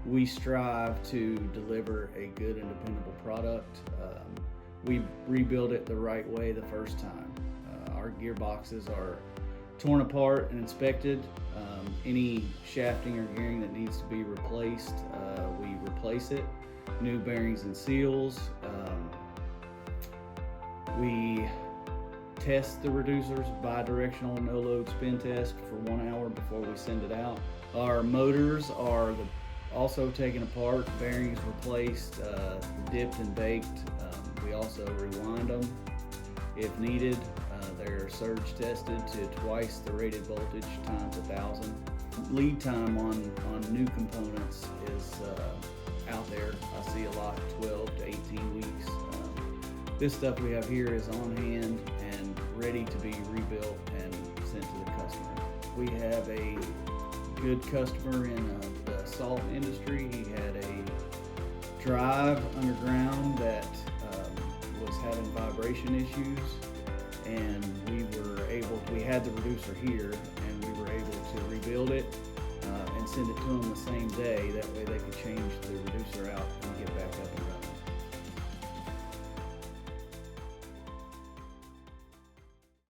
we strive to deliver a good and dependable product. We rebuild it the right way the first time. Our gearboxes are torn apart and inspected. Any shafting or gearing that needs to be replaced, we replace it. New bearings and seals. We test the reducers, bidirectional no load spin test for 1 hour before we send it out. Our motors are also taken apart, bearings replaced, dipped and baked. We also rewind them if needed. They're surge tested to twice the rated voltage times 1,000. Lead time on new components is out there. I see a lot, 12 to 18 weeks. This stuff we have here is on hand and ready to be rebuilt and sent to the customer. We have a good customer in the salt industry. He had a drive underground that was having vibration issues, and we had the reducer here, and we were able to rebuild it and send it to them the same day. That way they could change the reducer out and get back up and